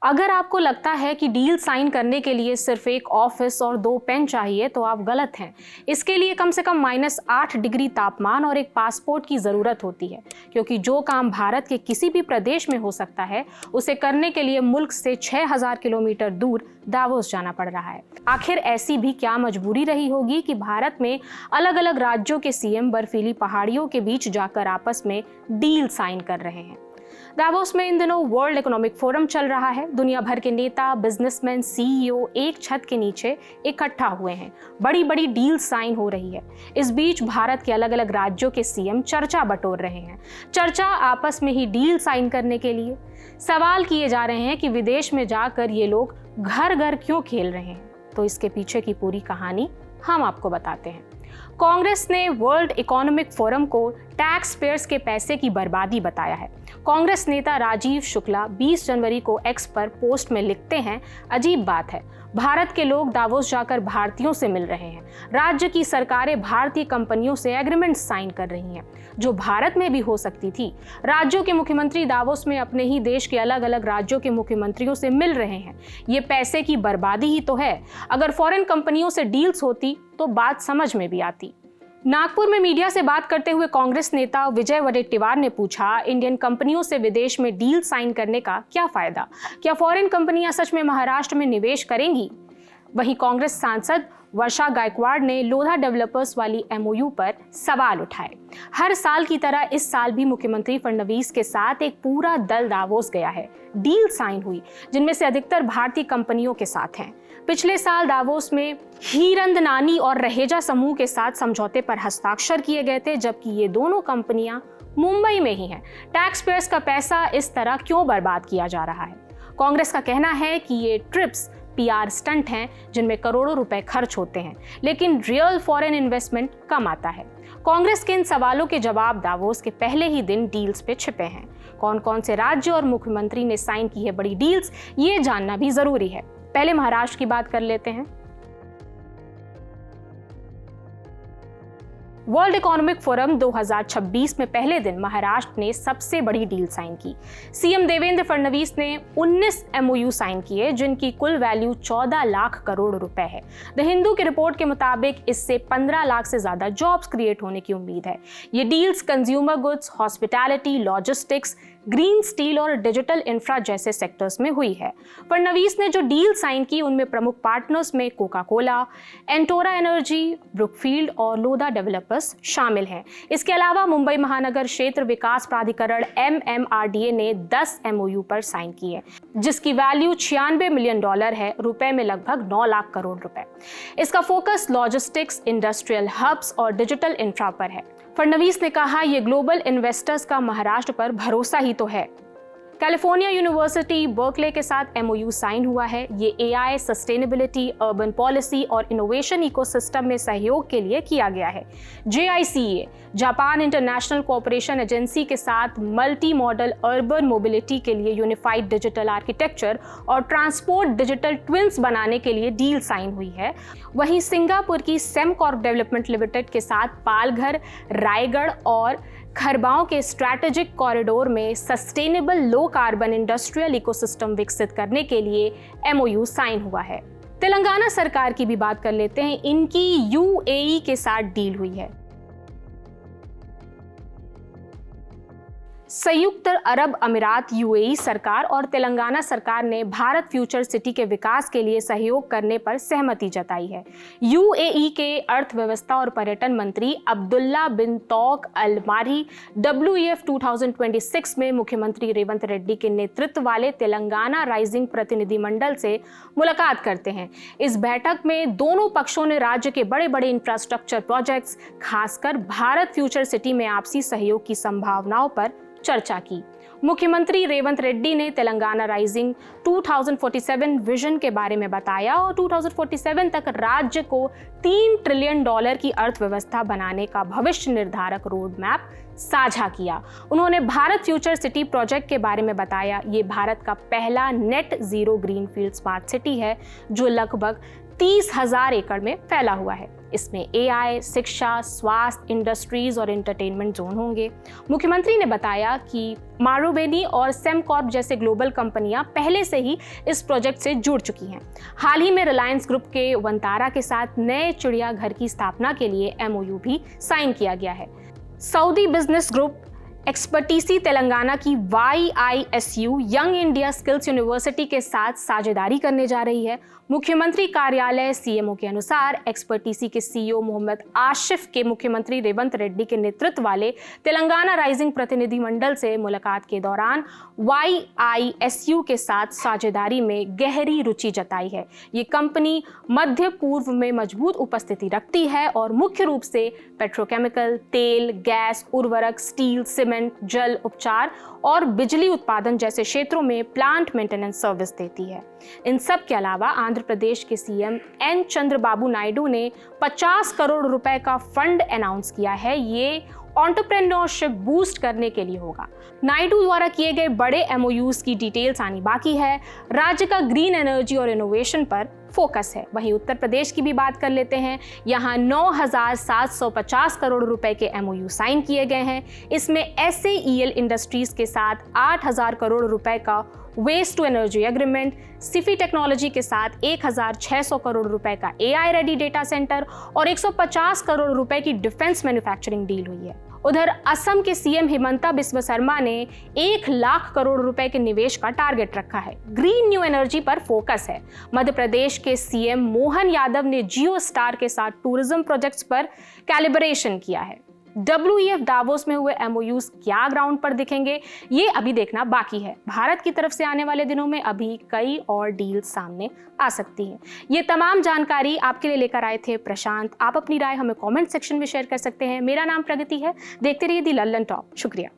अगर आपको लगता है कि डील साइन करने के लिए सिर्फ एक ऑफिस और 2 पेन चाहिए तो आप गलत हैं। इसके लिए कम से कम -8 डिग्री तापमान और एक पासपोर्ट की ज़रूरत होती है, क्योंकि जो काम भारत के किसी भी प्रदेश में हो सकता है उसे करने के लिए मुल्क से 6000 किलोमीटर दूर दावोस जाना पड़ रहा है। आखिर ऐसी भी क्या मजबूरी रही होगी कि भारत में अलग अलग राज्यों के सीएम बर्फीली पहाड़ियों के बीच जाकर आपस में डील साइन कर रहे हैं। दावोस में इन दिनों वर्ल्ड इकोनॉमिक फोरम चल रहा है। दुनिया भर के नेता, बिजनेसमैन, सीईओ एक छत के नीचे इकट्ठा हुए हैं। बड़ी बड़ी डील साइन हो रही है। इस बीच भारत के अलग अलग राज्यों के सीएम चर्चा बटोर रहे हैं। चर्चा आपस में ही डील साइन करने के लिए। सवाल किए जा रहे हैं कि विदेश में जाकर ये लोग घर घर क्यों खेल रहे हैं। तो इसके पीछे की पूरी कहानी हम आपको बताते हैं। कांग्रेस ने वर्ल्ड इकोनॉमिक फोरम को टैक्स पेयर्स के पैसे की बर्बादी बताया है। कांग्रेस नेता राजीव शुक्ला 20 जनवरी को एक्स पर पोस्ट में लिखते हैं, अजीब बात है, भारत के लोग दावोस जाकर भारतीयों से मिल रहे हैं। राज्य की सरकारें भारतीय कंपनियों से एग्रीमेंट साइन कर रही हैं, जो भारत में भी हो सकती थी। राज्यों के मुख्यमंत्री दावोस में अपने ही देश के अलग अलग राज्यों के मुख्यमंत्रियों से मिल रहे हैं। ये पैसे की बर्बादी ही तो है। अगर फॉरेन कंपनियों से डील्स होती तो बात समझ में भी आती। नागपुर में मीडिया से बात करते हुए कांग्रेस नेता विजय वडेट्टीवार ने पूछा, इंडियन कंपनियों से विदेश में डील साइन करने का क्या फायदा? क्या फॉरेन कंपनियां सच में महाराष्ट्र में निवेश करेंगी? वहीं कांग्रेस सांसद वर्षा गायकवाड़ ने लोधा डेवलपर्स वाली एमओयू पर सवाल उठाए। हर साल की तरह इस साल भी मुख्यमंत्री फडणवीस के साथ एक पूरा दल दावोस गया है। डील साइन हुई, जिनमें से अधिकतर भारतीय कंपनियों के साथ हैं। पिछले साल दावोस में हीरंदनानी और रहेजा समूह के साथ समझौते पर हस्ताक्षर किए गए थे, जबकि ये दोनों कंपनियां मुंबई में ही हैं। टैक्स पेयर्स का पैसा इस तरह क्यों बर्बाद किया जा रहा है? कांग्रेस का कहना है कि ये ट्रिप्स पीआर स्टंट हैं, जिनमें करोड़ों रुपए खर्च होते हैं, लेकिन रियल फॉरेन इन्वेस्टमेंट कम आता है। कांग्रेस के इन सवालों के जवाब दावोस के पहले ही दिन डील्स पे छिपे हैं। कौन कौन से राज्य और मुख्यमंत्री ने साइन की है बड़ी डील्स, ये जानना भी जरूरी है। पहले महाराष्ट्र की बात कर लेते हैं। वर्ल्ड इकोनॉमिक फोरम 2026 में पहले दिन महाराष्ट्र ने सबसे बड़ी डील साइन की। सीएम देवेंद्र फडणवीस ने 19 एमओयू साइन किए, जिनकी कुल वैल्यू 14 लाख करोड़ रुपए है। द हिंदू की रिपोर्ट के मुताबिक इससे 15 लाख से ज्यादा जॉब्स क्रिएट होने की उम्मीद है। ये deals consumer goods, hospitality, logistics, green steel और डिजिटल इंफ्रा जैसे सेक्टर्स में हुई है। फडणवीस ने जो डील साइन की उनमें प्रमुख पार्टनर्स में कोका कोला, एंटोरा एनर्जी, ब्रुकफील्ड और लोधा डेवलपर्स शामिल हैं। इसके अलावा मुंबई महानगर क्षेत्र विकास प्राधिकरण MMRDA ने 10 एमओयू पर साइन किए, जिसकी वैल्यू $96 मिलियन है, रुपए में लगभग 9 लाख करोड़ रुपए। इसका फोकस लॉजिस्टिक्स, इंडस्ट्रियल हब्स और डिजिटल इंफ्रा पर है। फडणवीस ने कहा, ये ग्लोबल इन्वेस्टर्स का महाराष्ट्र पर भरोसा ही तो है। कैलिफोर्निया यूनिवर्सिटी बर्कले के साथ एमओयू साइन हुआ है। ये AI, सस्टेनेबिलिटी, अर्बन पॉलिसी और इनोवेशन इकोसिस्टम में सहयोग के लिए किया गया है। JICA, Japan international cooperation agency के साथ मल्टी मॉडल अर्बन मोबिलिटी के लिए यूनिफाइड डिजिटल आर्किटेक्चर और ट्रांसपोर्ट डिजिटल ट्विन्स बनाने के लिए डील साइन हुई है। वहीं सिंगापुर की सेमकॉर्प डेवलपमेंट लिमिटेड के साथ पालघर, रायगढ़ और खरबाओं के स्ट्रैटेजिक कॉरिडोर में sustainable low carbon industrial ecosystem विकसित करने के लिए एमओयू साइन हुआ है। तेलंगाना सरकार की भी बात कर लेते हैं। इनकी UAE के साथ डील हुई है। संयुक्त अरब अमीरात UAE सरकार और तेलंगाना सरकार ने भारत फ्यूचर सिटी के विकास के लिए सहयोग करने पर सहमति जताई है। UAE के अर्थव्यवस्था और पर्यटन मंत्री अब्दुल्ला बिन तौक अल मारी WEF 2026 में मुख्यमंत्री रेवंत रेड्डी के नेतृत्व वाले तेलंगाना राइजिंग प्रतिनिधिमंडल से मुलाकात करते हैं। इस बैठक में दोनों पक्षों ने राज्य के बड़े बड़े इंफ्रास्ट्रक्चर प्रोजेक्ट्स, खासकर भारत फ्यूचर सिटी में आपसी सहयोग की संभावनाओं पर चर्चा की। मुख्यमंत्री रेवंत रेड्डी ने तेलंगाना राइजिंग 2047 विजन के बारे में बताया और 2047 तक राज्य को $3 ट्रिलियन की अर्थव्यवस्था बनाने का भविष्य निर्धारक रोड मैप साझा किया। उन्होंने भारत फ्यूचर सिटी प्रोजेक्ट के बारे में बताया। ये भारत का पहला net zero greenfield smart city है, जो लगभग 30,000 एकड़ में फैला हुआ है। इसमें AI, शिक्षा, स्वास्थ्य, इंडस्ट्रीज और एंटरटेनमेंट जोन होंगे। मुख्यमंत्री ने बताया कि मारुबेनी और सेमकॉर्प जैसे ग्लोबल कंपनियां पहले से ही इस प्रोजेक्ट से जुड़ चुकी हैं। हाल ही में रिलायंस ग्रुप के वंतारा के साथ नए चिड़ियाघर की स्थापना के लिए MOU भी साइन किया गया है। सऊदी बिजनेस ग्रुप एक्सपर्टीसी तेलंगाना की YISU young India skills university के साथ साझेदारी करने जा रही है। मुख्यमंत्री कार्यालय CMO के अनुसार एक्सपर्टीसी के CEO मोहम्मद आशिफ के मुख्यमंत्री रेवंत रेड्डी के नेतृत्व वाले तेलंगाना राइजिंग प्रतिनिधिमंडल से मुलाकात के दौरान YISU के साथ साझेदारी में गहरी रुचि जताई है। ये कंपनी मध्य पूर्व में मजबूत उपस्थिति रखती है और मुख्य रूप से पेट्रोकेमिकल, तेल, गैस, उर्वरक, स्टील, सीमेंट, जल उपचार और बिजली उत्पादन जैसे क्षेत्रों में प्लांट मेंटेनेंस सर्विस देती है। इन सब के अलावा आंध्र प्रदेश के CM N चंद्रबाबू नायडू ने 50 करोड़ रुपए का फंड अनाउंस किया है। ये एंटरप्रेन्योरशिप बूस्ट करने के लिए होगा। नायडू द्वारा किए गए बड़े MOUs की डिटेल्स आनी बाकी है। राज्य का ग्रीन एनर्जी और इनोवेशन पर फोकस है। वहीं उत्तर प्रदेश की भी बात कर लेते हैं। यहाँ 9,750 करोड़ रुपए के MOU साइन किए गए हैं। इसमें SAEL इंडस्ट्रीज के साथ 8,000 करोड़ रुपए का waste to energy agreement, Sify technology के साथ 1,600 करोड़ रुपए का AI रेडी डेटा सेंटर और 150 करोड़ रुपए की डिफेंस मैन्युफैक्चरिंग डील हुई है। उधर असम के CM हिमंता बिस्वा शर्मा ने 1 लाख करोड़ रुपए के निवेश का टारगेट रखा है। ग्रीन न्यू एनर्जी पर फोकस है। मध्य प्रदेश के CM मोहन यादव ने जियो स्टार के साथ टूरिज्म प्रोजेक्ट्स पर कैलिब्रेशन किया है। WEF दावोस में हुए MOUs क्या ग्राउंड पर दिखेंगे, ये अभी देखना बाकी है। भारत की तरफ से आने वाले दिनों में अभी कई और डील्स सामने आ सकती हैं। ये तमाम जानकारी आपके लिए लेकर आए थे प्रशांत। आप अपनी राय हमें कमेंट सेक्शन में शेयर कर सकते हैं। मेरा नाम प्रगति है। देखते रहिए दी लल्लन टॉप। शुक्रिया।